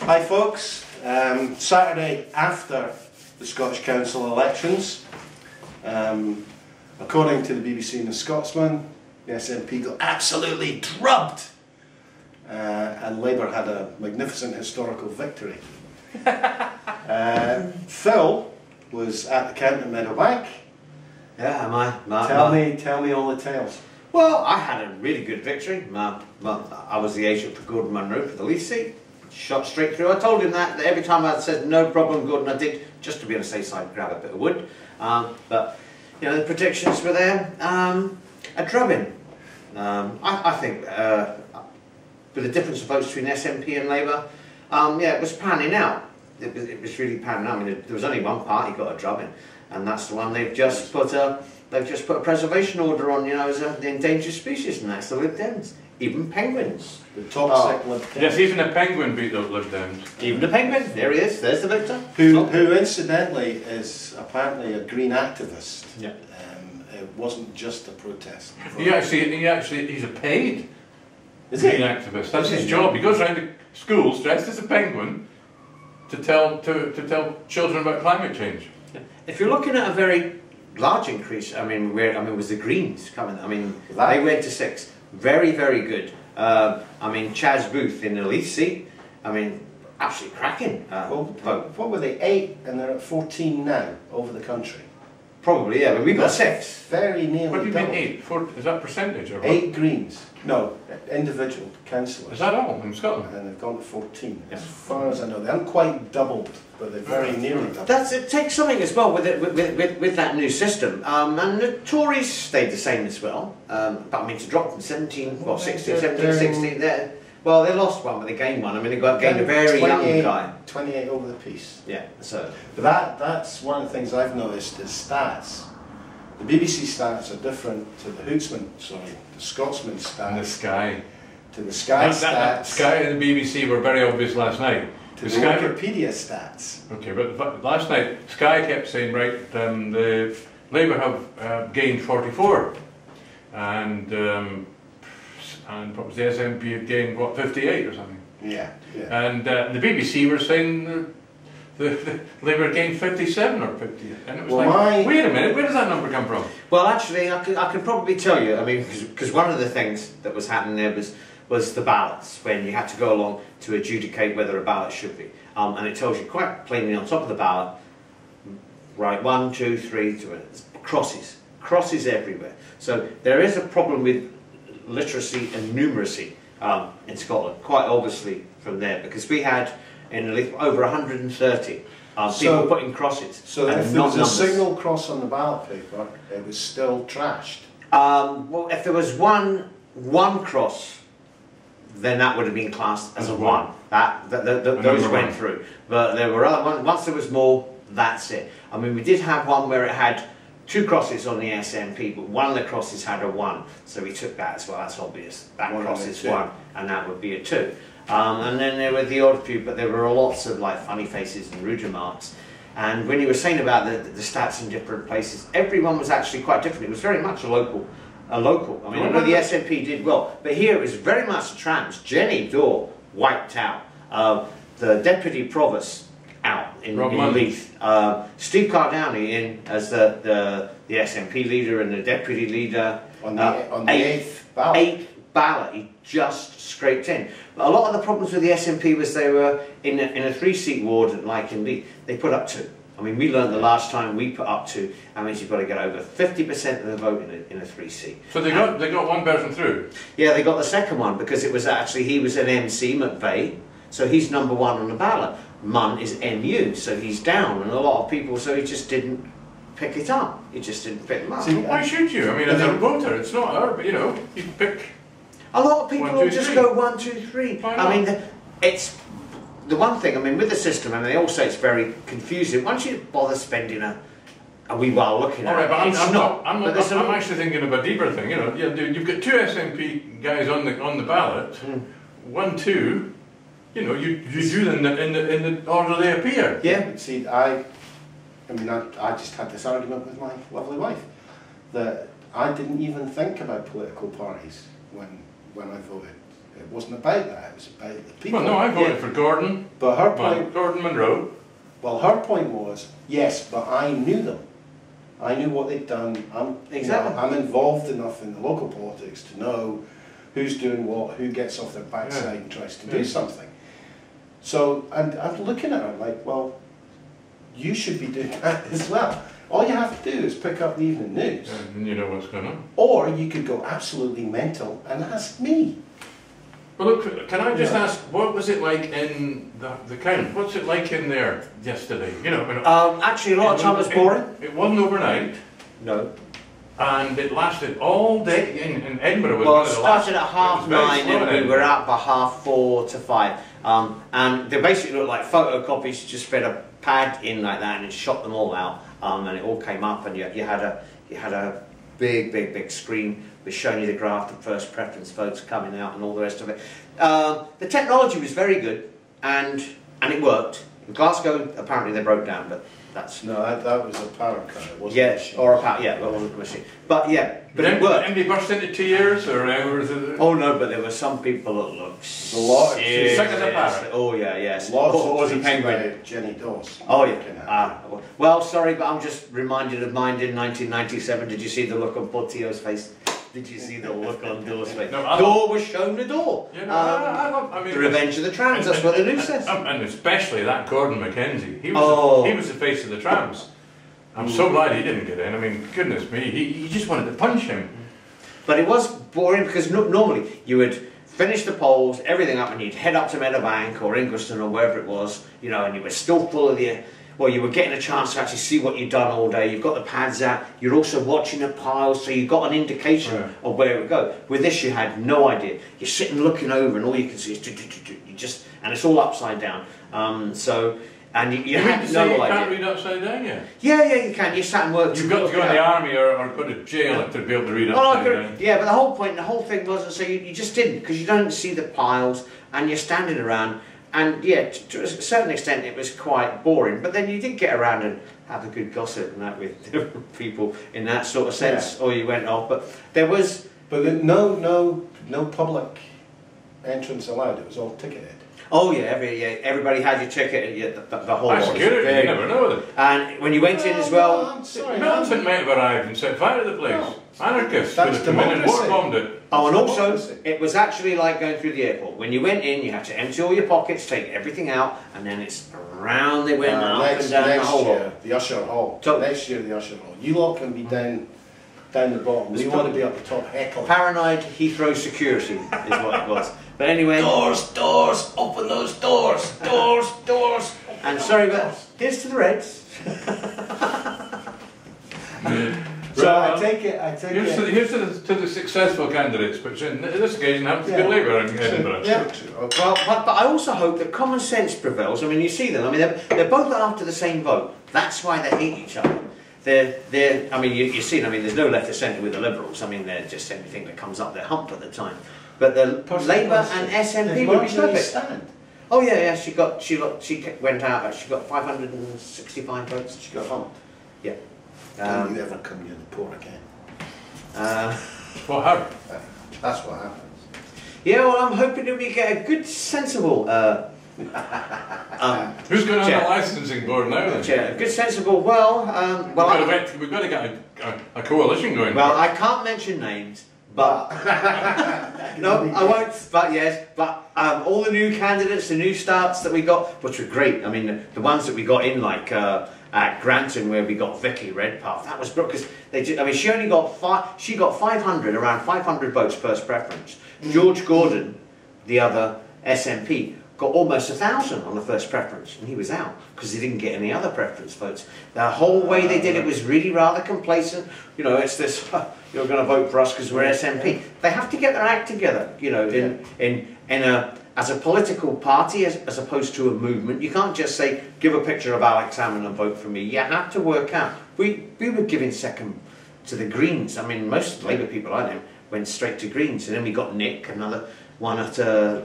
Hi folks, Saturday after the Scottish Council elections, according to the BBC and the Scotsman, the SNP got absolutely drubbed and Labour had a magnificent historical victory. Phil was at the count at Meadowbank. Yeah, Tell me all the tales. Well, I had a really good victory. I was the agent for Gordon Munro for the Leith seat. Shot straight through. I told him that every time I said no problem, Gordon, I did, just to be on the safe side, grab a bit of wood. But you know, the predictions were there. A drubbing. I think with the difference of votes between SNP and Labour, yeah, it was panning out. It was really panning out. I mean, there was only one party got a drubbing, and that's the one they've just put a preservation order on. You know, as the endangered species, and that's the Lib Dems. Even penguins. The toxic Lib Dems. Yes, even a penguin beat those Lib Dems. Even the penguin. There he is. There's the victor. Who incidentally is apparently a green activist. Yeah. It wasn't just a protest. He's a paid green activist. That's his job. He goes around to schools dressed as a penguin to tell children about climate change. If you're looking at a very large increase, I mean, was the Greens coming? I mean, they went to 6. Very, very good. I mean, Chaz Booth in the Leith seat. I mean, absolutely cracking. What were they? 8, and they're at 14 now over the country. Probably, yeah. I mean, we got 6. Very nearly. What do you double. mean 8? Is that percentage or what? 8 Greens. No, individual councillors. Is that all in Scotland? And they've gone to 14. Yeah. As far as I know, they haven't quite doubled, but they're very nearly doubled. It takes something as well with that new system. And the Tories stayed the same as well. But I mean, to drop from 17, well, 16, 17, 16 there. Well, they lost one, but they gained one. I mean, they gained a very young guy. 28 over the piece. Yeah, so. But that's one of the things I've noticed is stats. The BBC stats are different to the the Scotsman stats. And the Sky. To the Sky stats. Sky and the BBC were very obvious last night. To the Wikipedia stats. Okay, but last night Sky kept saying, right, the Labour have gained 44, and what was the SNP had gained, what, 58 or something? Yeah. And the BBC were saying the Labour gained 57 or 50, and it was wait a minute, where does that number come from? Well, actually, I can probably tell you. I mean, because one of the things that was happening there was the ballots, when you had to go along to adjudicate whether a ballot should be, and it tells you quite plainly on top of the ballot, right, 1, 2, 3, crosses everywhere. So there is a problem with literacy and numeracy in Scotland, quite obviously from there, because we had in over 130 people putting crosses. So if there was a single cross on the ballot paper, it was still trashed? Well, if there was one cross, then that would have been classed as a 1. Those went through. But there were other ones, once there was more, that's it. I mean, we did have one where it had 2 crosses on the SNP, but one of the crosses had a 1, so we took that as well. That's obvious. That cross is 1, and that would be a 2. And then there were the odd few, but there were lots of like funny faces and rude remarks. And when you were saying about the stats in different places, everyone was actually quite different. It was very much a local. I mean, I know the SNP did well, but here it was very much a trans. Jenny Daw wiped out. The deputy provost out in Leith. Steve Cardowney in as the SNP leader and the deputy leader on the eighth ballot. He just scraped in. But a lot of the problems with the SNP was they were in a 3-seat ward, like in Leith, they put up 2. I mean, we learned the last time we put up 2, that means you've got to get over 50% of the vote in a 3-seat. So they got one person through? Yeah, they got the second one, because it was actually, he was an MC, McVeigh, so he's number 1 on the ballot. Munn is MU, so he's down, and a lot of people, so he just didn't pick it up. He just didn't pick them up. See, why should you? I mean, as a voter, it's not hard, but you know, you pick. A lot of people will just go 1, 2, 3. I mean, it's the one thing. I mean, with the system, and they all say it's very confusing. Once you bother spending a wee while looking at it, I'm actually thinking of a deeper thing. You know, you've got 2 SNP guys on the ballot. 1, 2. You know, you do them in the order they appear. Yeah. See, I just had this argument with my lovely wife that I didn't even think about political parties when I voted. It wasn't about that. It was about the people. Well, no, I voted for Gordon. But her point, Gordon Monroe. well, her point was, yes, but I knew them. I knew what they'd done. Exactly. I'm involved enough in the local politics to know who's doing what, who gets off their backside and tries to do something. So, and I'm looking at her like, well, you should be doing that as well. All you have to do is pick up the evening news. And you know what's going on. Or you could go absolutely mental and ask me. Well, look, can I just ask, what was it like in the count? What's it like in there yesterday? You know, actually, a lot of time was boring. It wasn't overnight. No. And it lasted all day in Edinburgh. Was Well, one it of the started last, at 9:30 it was very slow and in we were Edinburgh. out by 4:30 to 5. And they basically looked like photocopies. You just fed a pad in like that and it shot them all out. And it all came up, and you had a big screen was showing you the graph, the first preference votes coming out, and all the rest of it. The technology was very good, and it worked. In Glasgow, apparently they broke down, but that's No, that was a power cut. It wasn't a yeah, machine. or a power, yeah, that wasn't a machine. But yeah, but it worked. Anybody burst into tears or was it? Oh no, but there were some people that looked a lot of serious. Sick as a parrot. Oh yeah, yes. Lots Oh, was of he tweets penguin? about Jenny Dawes. Oh yeah. Well, sorry, but I'm just reminded of mine in 1997. Did you see the look on Portillo's face? Did you see the look on Door's face? No, Door was shown the door. You know, I mean, the Revenge of the Trams. That's what the news says. And especially that Gordon Mackenzie. He Oh. was the face of the Trams. I'm so glad he didn't get in. I mean, goodness me, he just wanted to punch him. But it was boring because normally you would finish the polls, everything up, and you'd head up to Meadowbank or Ingliston or wherever it was, you know, and you were still full of the. Well, you were getting a chance to actually see what you'd done all day. You've got the pads out. You're also watching the piles, so you've got an indication of where it would go. With this, you had no idea. You're sitting looking over, and all you can see is you just, and it's all upside down. And you had no idea. You can't read upside down yet. Yeah, you can. You sat and worked. You've got to go in the army or go to jail to be able to read upside down. Yeah, but the whole point, the whole thing wasn't so you just didn't, because you don't see the piles, and you're standing around. And yeah, to a certain extent it was quite boring, but then you did get around and have a good gossip and that with different people in that sort of sense, or you went off. But there was... But no public entrance allowed, it was all ticketed. Oh yeah, everybody had your ticket, the whole lot. Security, you never know them. And when you went in as well... I'm sorry, Militant might have arrived and set fire to the place. No. Anarchists That's would have come in and democracy. war-bombed it. Oh, and also, democracy. it was actually like going through the airport. When you went in, you had to empty all your pockets, take everything out, and then it's around they went, up and down the whole year, lot. the Usher Hall. So- Next year, the Usher Hall. You lot can be down the bottom. We want to be up the top heckle. Paranoid Heathrow security is what it was. But anyway... Doors, open those doors, doors. And sorry, but here's to the Reds. So I take it. Here's to the successful candidates, which in this occasion happens to be Labour in Edinburgh. Yeah, true. Okay. Well, but I also hope that common sense prevails. I mean, you see them. I mean, they're both after the same vote. That's why they hate each other. I mean, you see them. I mean, there's no left or centre with the Liberals. I mean, they're just anything that comes up their hump at the time. But the Labour and SNP would be perfect. Stand. Oh yeah. She went out. She got 565 votes. She got humped. Yeah. Don't you ever come near the port again. What happened? That's what happens. Yeah, well, I'm hoping that we get a good, sensible Who's going on Chair. the licensing board now then? Chair, a good, sensible. Well, We've got to get a coalition going. well, I can't mention names, but no, I won't. But yes, but all the new candidates, the new starts that we got, which were great. I mean, the ones that we got in, like at Granton, where we got Vicky Redpath, that was because I mean, she only got She got 500, around 500 votes first preference. George Gordon, the other SNP, got almost 1,000 on the first preference, and he was out because he didn't get any other preference votes. The whole way they did it was really rather complacent. You know, it's this, you're going to vote for us because we're SNP. They have to get their act together, you know, as a political party as opposed to a movement. You can't just say, give a picture of Alex Salmond and vote for me. You have to work out. We were giving second to the Greens. I mean, most Labour people I know went straight to Greens, and then we got Nick, another one at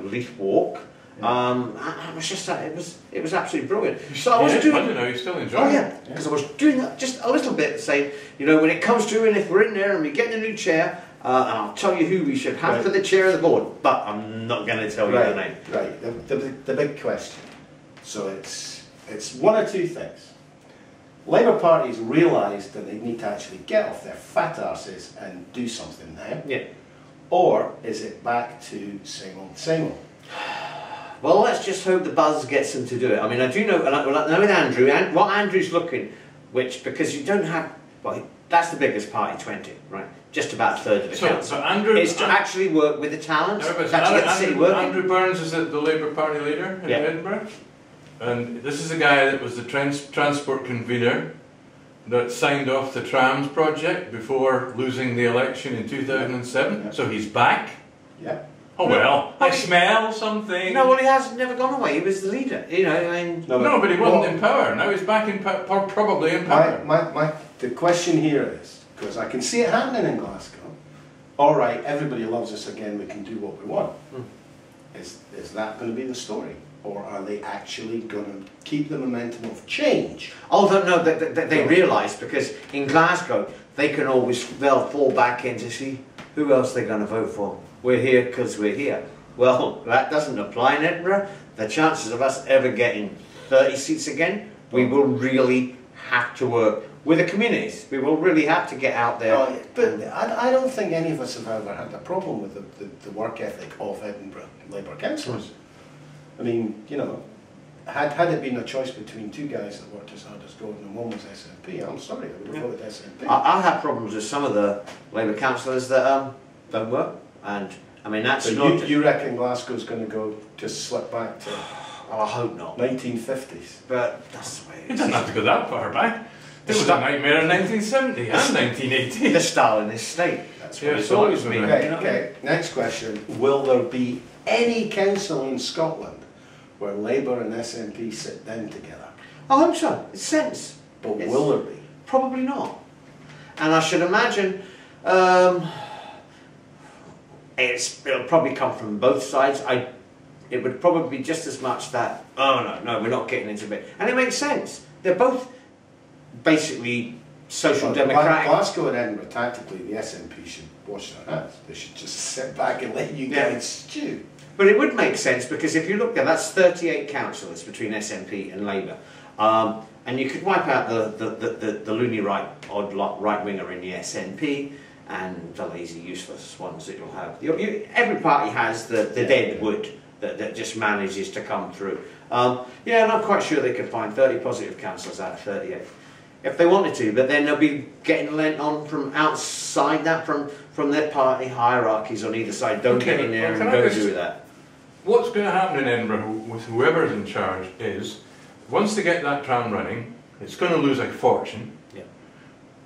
Leith Walk. It was just it was absolutely brilliant. So I was doing. You're still enjoying. Oh yeah, because I was doing that just a little bit, saying, you know, when it comes to, and if we're in there and we get a new chair, and I'll tell you who we should have for the chair of the board, but I'm not going to tell you the name. Right, the big question. So it's one or two things. Labour Party's realised that they need to actually get off their fat arses and do something now. Yeah. Or is it back to same old, same old? Well, let's just hope the buzz gets them to do it. I mean, I do know, and I know with Andrew, and what Andrew's looking, which, because you don't have, well, that's the biggest party, 20, right? Just about a third of the council. So Andrew is to actually work with the talent, to Andrew, actually get the city working. Andrew Burns is the Labour Party leader in Edinburgh. And this is the guy that was the transport convener that signed off the trams project before losing the election in 2007. Yeah. So he's back. Yeah. Oh well, I smell something. No, well, he has never gone away. He was the leader. You know, I mean. No, but he wasn't in power. Now he's back in probably in power. The question here is, because I can see it happening in Glasgow. All right, everybody loves us again. We can do what we want. Is that going to be the story? Or are they actually going to keep the momentum of change? Oh, no, they realise, because in Glasgow, they'll fall back into, see, who else they're going to vote for? We're here because we're here. Well, that doesn't apply in Edinburgh. The chances of us ever getting 30 seats again, we will really have to work with the communities. We will really have to get out there. No, but I don't think any of us have ever had a problem with the work ethic of Edinburgh Labour councillors. I mean, you know, had it been a choice between two guys that worked as hard as Gordon and one was SNP, I'm sorry, I would have voted SNP. I have problems with some of the Labour councillors that don't work, and I mean that's not. You reckon Glasgow's going to go just slip back to? Well, I hope not. 1950s. But that's the way it It is. doesn't have to go that far back. It was a nightmare in 1970 and 1980. The Stalinist state. That's Yeah, what it's so always that's been. what Okay, okay. Next question. Will there be any council in Scotland where Labour and SNP sit down together? I hope so. It's sense. But will there be? Probably not. And I should imagine it'll probably come from both sides. It would probably be just as much that, oh no, we're not getting into it. And it makes sense. They're both basically social democratic. Glasgow and Edinburgh, tactically, the SNP should wash their hands. They should just sit back and let you guys stew. But it would make sense, because if you look there, that's 38 councillors between SNP and Labour. And you could wipe out the loony odd right winger in the SNP and the lazy, useless ones that you'll have. Every party has the dead wood that just manages to come through. Yeah, and I'm quite sure they could find 30 positive councillors out of 38. If they wanted to, but then they'll be getting lent on from outside that, from their party hierarchies on either side. Don't get in there and go do that. What's going to happen in Edinburgh with whoever's in charge is, once they get that tram running, it's going to lose a fortune. Yeah.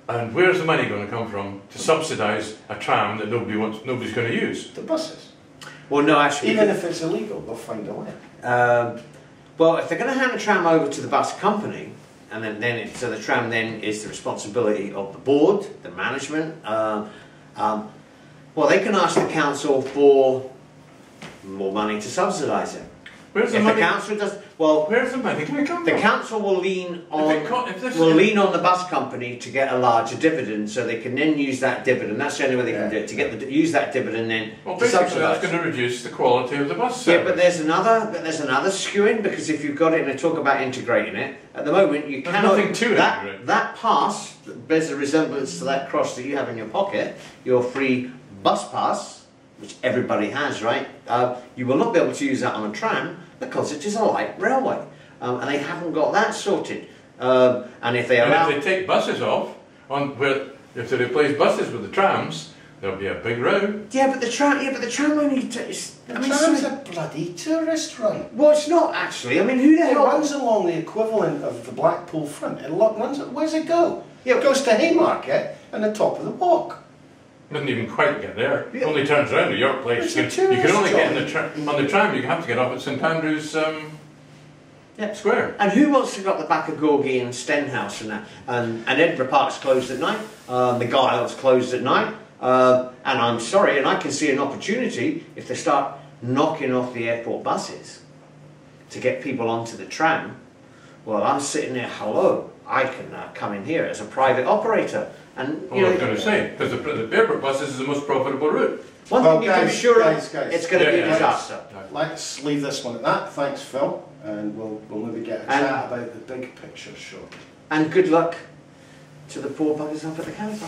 And where's the money going to come from to subsidise a tram that nobody's going to use? The buses. Well, no, actually. Even if it's illegal, they'll find a way. Well, if they're going to hand the tram over to the bus company, and so the tram then is the responsibility of the board, the management. Well, they can ask the council for more money to subsidise it. Where's the If money? the council does, well, Where's the money going to come the from? council will lean on if lean on the bus company to get a larger dividend, so they can then use that dividend. That's the only way they can do it, to get use that dividend then Well, to basically subsidise. that's going to reduce the quality of the bus Yeah, service. but there's another skewing, because if you've got it and they talk about integrating it, at the moment you There's cannot. nothing to integrate. That pass bears a resemblance to that cross that you have in your pocket, your free bus pass, which everybody has, right? You will not be able to use that on a tram because it is a light railway, and they haven't got that sorted. And if they allow, and if they take buses off, if they replace buses with the trams, there'll be a big row. but the tram only. The tram's a bloody tourist run. Well, it's not actually. I mean, who the It hell? runs along the equivalent of the Blackpool front. It runs. Where's it go? Yeah, It goes to Haymarket and the top of the walk. Doesn't even quite get there. Yeah. Only turns around at your place. It's You a can only get tourist on the tram. You have to get off at St Andrews Square. And who wants to go up the back of Gorgie and Stenhouse and that? And Edinburgh Park's closed at night. The Guile's closed at night. And I'm sorry, and I can see an opportunity if they start knocking off the airport buses to get people onto the tram. Well, I'm sitting there, hello. I can come in here as a private operator. And I was going to say, because the airport buses is the most profitable route. one Well, thing you can be guys, sure of, guys. it's going to be a Yeah. disaster. Let's leave this one at that. Thanks, Phil, and we'll maybe get a And- chat about the big picture shortly. And good luck to the poor buggers up at the counter.